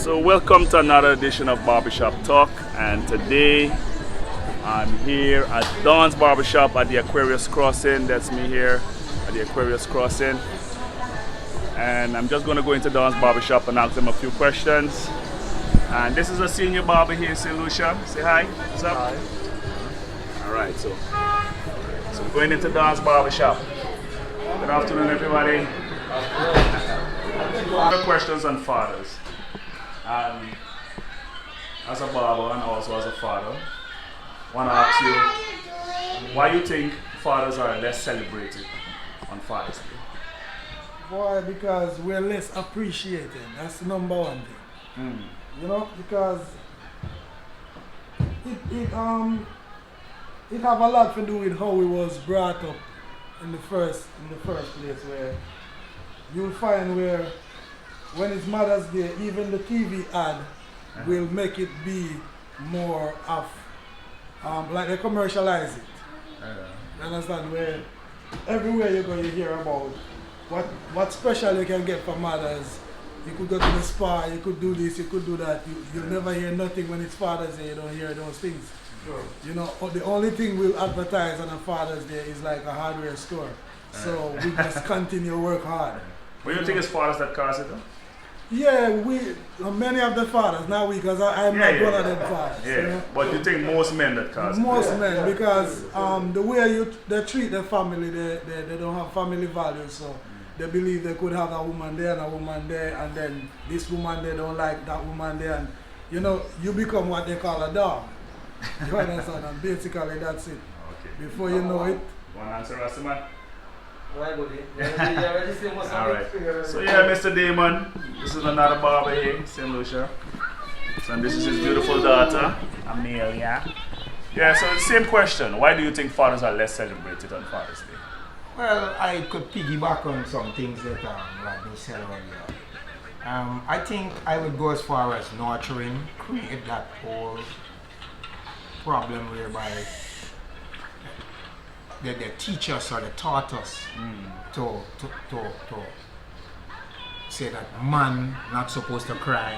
So welcome to another edition of Barbershop Talk, and today I'm here at Dawns Barbershop at the Aquarius Crossing. That's me here at the Aquarius Crossing, and I'm just going to go into Dawns Barbershop and ask them a few questions. And this is a senior barber here in St Lucia. Say hi. What's up? Hi. All right, so we're going into Dawns Barbershop. Good afternoon, everybody. Other questions on fathers. As a barber and also as a father, I want to ask you why you think fathers are less celebrated on Father's Day. Boy, because we're less appreciated. That's the number one thing. You know, because it have a lot to do with how we was brought up in the first place, where you'll find where when it's Mother's Day, even the TV ad will make it be more of like they commercialize it. You understand? Where everywhere you go, you hear about what special you can get for mothers. You could go to the spa, you could do this, you could do that. You'll never hear nothing when it's Father's Day. You don't hear those things. Sure. You know, the only thing we'll advertise on a Father's Day is like a hardware store. So we just continue to work hard. But you think it's fathers that cause it though? Yeah, many of the fathers, not we, because I'm not one of them fathers. Yeah, you know? but you think most men that cause it? Most men, because the way they treat their family, they don't have family values, so they believe they could have a woman there and a woman there, and then this woman they don't like that woman there, and you know, you become what they call a dog. You understand? And basically that's it. Okay. Before you know it. One answer, Rastaman? Alright. So yeah, Mr. Damon, this is another barber here in St Lucia. And this is his beautiful daughter, Amelia. Yeah, so the same question. Why do you think fathers are less celebrated on Father's Day? Well, I could piggyback on some things that like they said earlier. I think I would go as far as nurturing, create that whole problem whereby they teach us or they taught us to say that man not supposed to cry.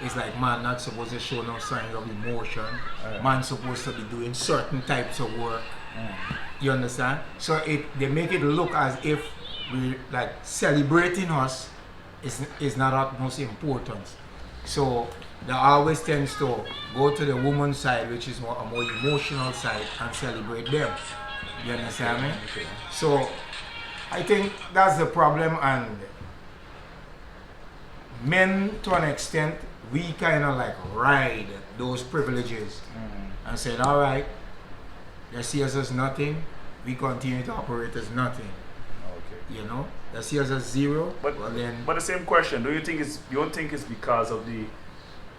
It's like man not supposed to show no signs of emotion. Man supposed to be doing certain types of work. You understand? So they make it look as if we like celebrating us is not utmost importance. So they always tends to go to the woman's side, which is a more emotional side, and celebrate them. You understand me? So I think that's the problem, and men to an extent, we kind of like ride those privileges and said, all right, they see us as nothing, we continue to operate as nothing. Okay. You know, they see us as zero. But the same question, you don't think it's because of the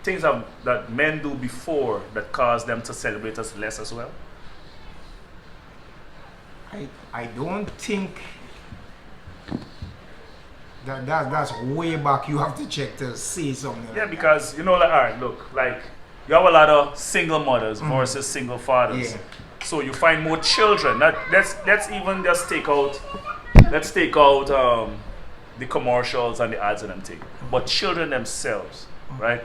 things that men do before that cause them to celebrate us less as well? I don't think that's way back. You have to check to see something. Yeah, because you know, like, all right, look, like you have a lot of single mothers versus single fathers. Yeah. So you find more children. Let's even just take out the commercials and the ads and them thing. But children themselves, right?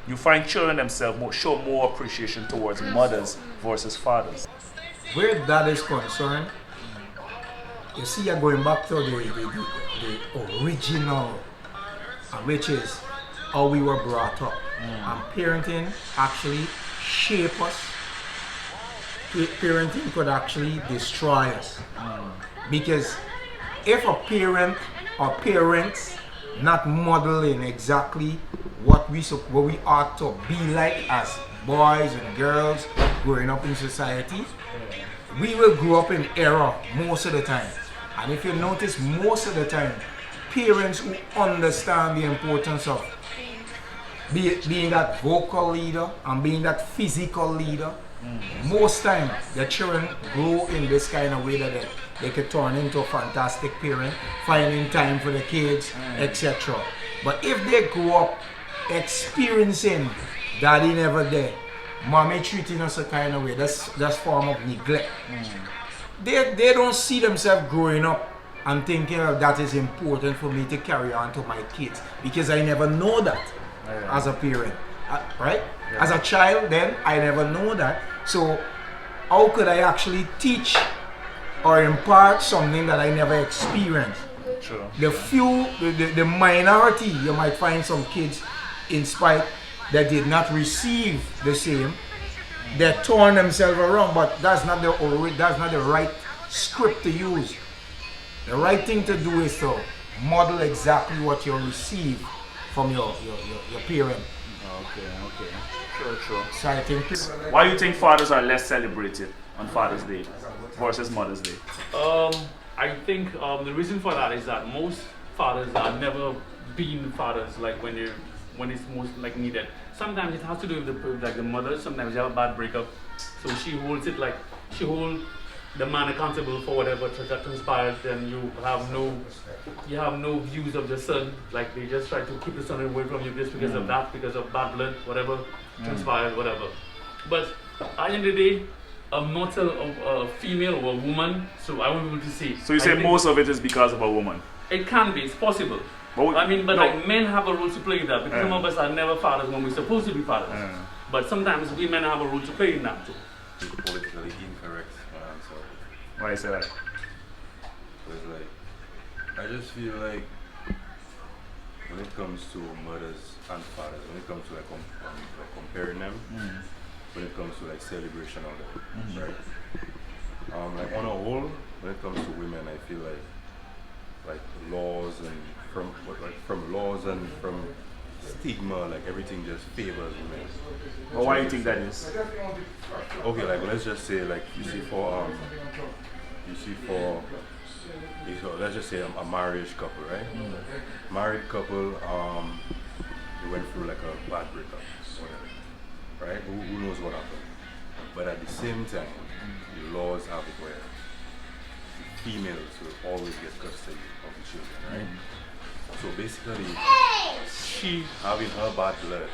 You find children themselves show more appreciation towards mothers versus fathers. Where that is concerned, you see, you're going back to the original, which is how we were brought up. And parenting actually shape us. Parenting could actually destroy us. Because if a parent or parents not modeling exactly what we ought to be like as boys and girls growing up in society, we will grow up in error most of the time. And if you notice, most of the time, parents who understand the importance of being that vocal leader and being that physical leader, most time the children grow in this kind of way that they could turn into a fantastic parent, finding time for the kids, etc. But if they grow up experiencing daddy never there, mommy treating us a kind of way, that's form of neglect. They don't see themselves growing up and thinking that is important for me to carry on to my kids, because I never know that. as a parent, right? Yeah. As a child, then I never know that. So how could I actually teach or impart something that I never experienced? Sure. The minority, you might find some kids in spite that did not receive the same, they torn themselves around, but that's not the right script to use. The right thing to do is to model exactly what you receive from your parent. Okay. Sure. So I think. Why do you think fathers are less celebrated on Father's Day versus Mother's Day? I think the reason for that is that most fathers are never being fathers like when it's most like needed. Sometimes it has to do with the mother. Sometimes you have a bad breakup, so she holds the man accountable for whatever that transpired. Then you have no views of the son. Like they just try to keep the son away from you just because of that, because of bad blood, whatever transpired, whatever. But at the end of the day, I'm not a female or a woman, so I won't be able to say. So you say most of it is because of a woman? It can be, it's possible. But men have a role to play in that, because some of us are never fathers when we're supposed to be fathers. But sometimes we men have a role to play in that too. Politically incorrect answer. Why you say that? Because I just feel like when it comes to mothers and fathers, when it comes to comparing them, when it comes to celebration of them, right? Like on a whole, when it comes to women, I feel like laws and from laws and from stigma, like everything just favors women. But why do you think that is? Okay, let's just say let's just say a marriage couple, right? Married couple, they went through a bad breakup, whatever, right? Who knows what happened? But at the same time, the laws have it where females will always get custody of the children, right? So basically, she having her bad blood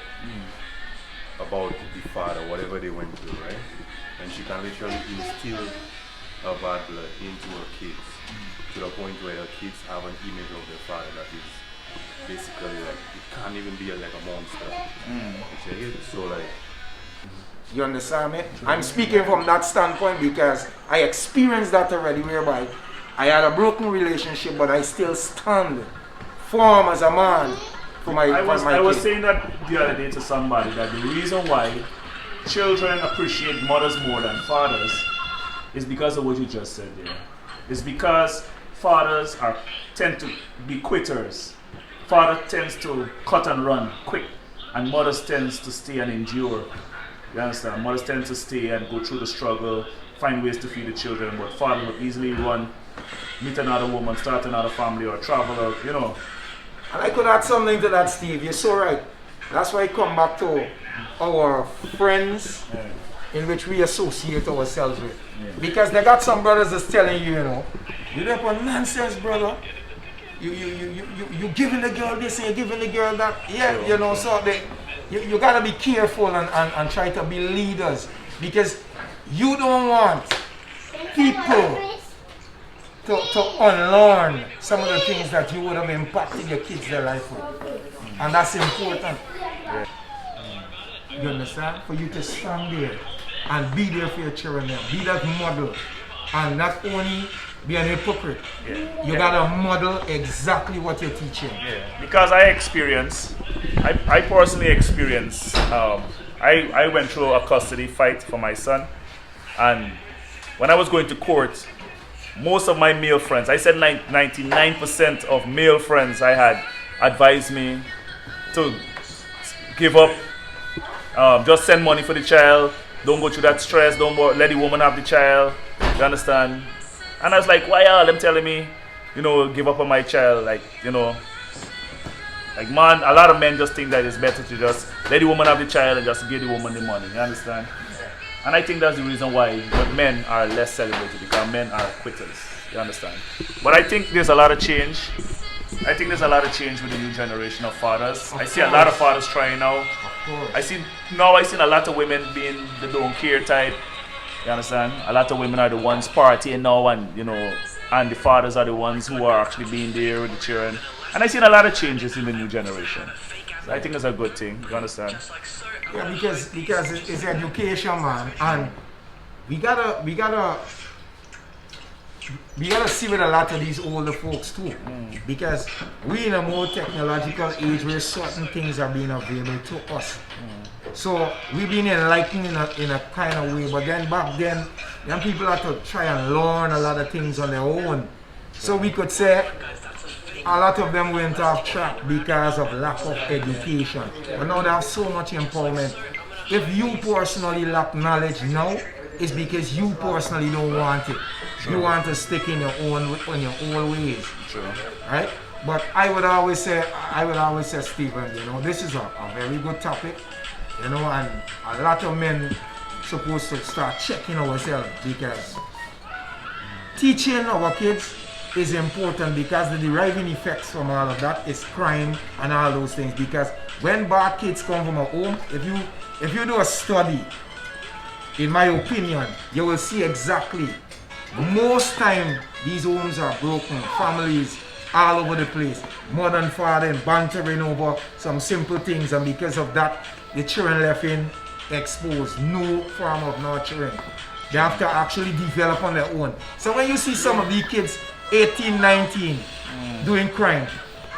about the father, whatever they went through, right? And she can literally instill her bad blood into her kids to the point where her kids have an image of their father that is basically it can't even be a monster. So you understand me? I'm speaking from that standpoint because I experienced that already, whereby I had a broken relationship, but I still stand firm as a man for my I was saying that the other day to somebody, that the reason why children appreciate mothers more than fathers is because of what you just said there. It's because fathers tend to be quitters. Father tends to cut and run quick, and mothers tends to stay and endure. You understand? Mothers tend to stay and go through the struggle, find ways to feed the children, but father would easily run, meet another woman, start another family, or travel out, you know. And I could add something to that, Steve. You're so right. That's why I come back to our friends in which we associate ourselves with. Because they got some brothers that's telling you, you're up on nonsense, brother. You giving the girl this and you're giving the girl that. Yeah, so you gotta be careful and try to be leaders, because you don't want people to unlearn some of the things that you would have impacted your kids' their life with. And that's important. You understand? For you to stand there and be there for your children, be that model, and not only be an hypocrite. You gotta model exactly what you're teaching. Because I personally experienced, I went through a custody fight for my son, and when I was going to court, most of my male friends, I said 99% of male friends I had advised me to give up, just send money for the child, don't go through that stress, don't let the woman have the child, you understand? And I was like, why are them telling me, give up on my child? Man, a lot of men just think that it's better to just let the woman have the child and just give the woman the money, you understand? And I think that's the reason why men are less celebrated, because men are quitters, you understand? But I think there's a lot of change. I think there's a lot of change with the new generation of fathers. I see a lot of fathers trying now. I see a lot of women being the don't care type. You understand? A lot of women are the ones partying now, and the fathers are the ones who are actually being there with the children. And I see a lot of changes in the new generation. I think it's a good thing. You understand? Yeah, because it's education, man, and we gotta see with a lot of these older folks too, because we in a more technological age where certain things are being available to us. So we've been enlightened in a kind of way, but then back then people had to try and learn a lot of things on their own. So we could say a lot of them went off track because of lack of education. But now they have so much empowerment. If you personally lack knowledge now, it's because you personally don't want it. You want to stick in your own ways. Right? But I would always say, Stephen, you know, this is a very good topic. You know, and a lot of men supposed to start checking ourselves, because teaching our kids is important, because the deriving effects from all of that is crime and all those things. Because when bad kids come from a home, if you do a study, in my opinion, you will see exactly most time these homes are broken, families all over the place, mother and father bantering over some simple things, and because of that the children left in exposed, no form of nurturing. They have to actually develop on their own. So when you see some of these kids 18, 19 doing crime,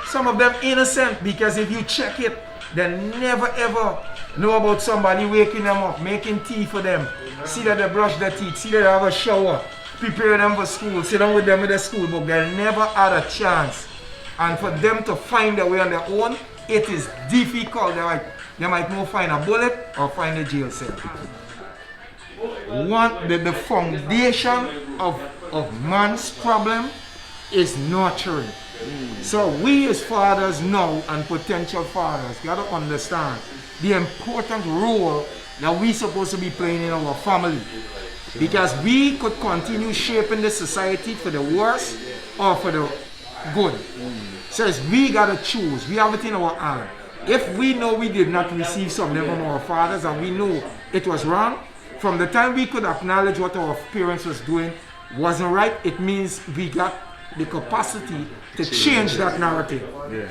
some of them innocent, because if you check it, they never ever know about somebody waking them up, making tea for them, see that they brush their teeth, see that they have a shower, prepare them for school, sit down with them with their school book. They never had a chance. And for them to find their way on their own, it is difficult. They might not find a bullet or find a jail cell. The foundation of man's problem is nurturing. So we as fathers now and potential fathers got to understand the important role that we're supposed to be playing in our family. Because we could continue shaping the society for the worse or for the good. So we got to choose. We have it in our hand. If we know we did not receive something from our fathers and we know it was wrong, from the time we could acknowledge what our parents was doing wasn't right, it means we got the capacity to change that narrative. Yeah.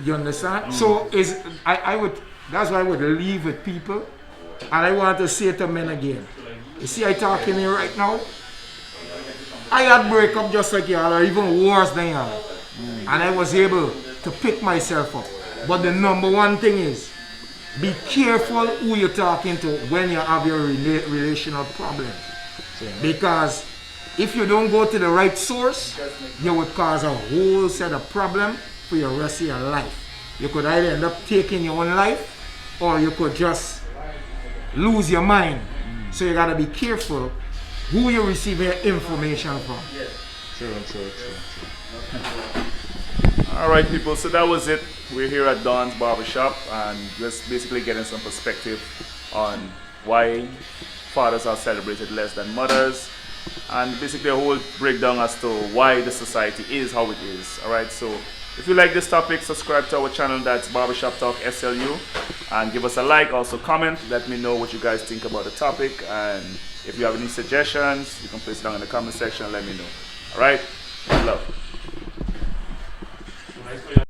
You understand? So that's why I would leave with people, and I want to say to men again. You see, I talking here right now. I had breakup just like y'all, or even worse than y'all, and I was able to pick myself up. But the number one thing is, be careful who you're talking to when you have your relational problems. Because if you don't go to the right source, you would cause a whole set of problems for your rest of your life. You could either end up taking your own life, or you could just lose your mind. So you gotta be careful who you're receiving your information from. True. Alright people, so that was it. We're here at Dawns Barbershop and just basically getting some perspective on why fathers are celebrated less than mothers, and basically a whole breakdown as to why the society is how it is. Alright, so if you like this topic, subscribe to our channel, that's Barbershop Talk SLU, and give us a like, also comment, let me know what you guys think about the topic, and if you have any suggestions, you can place it down in the comment section and let me know. Alright, love. Nice for you.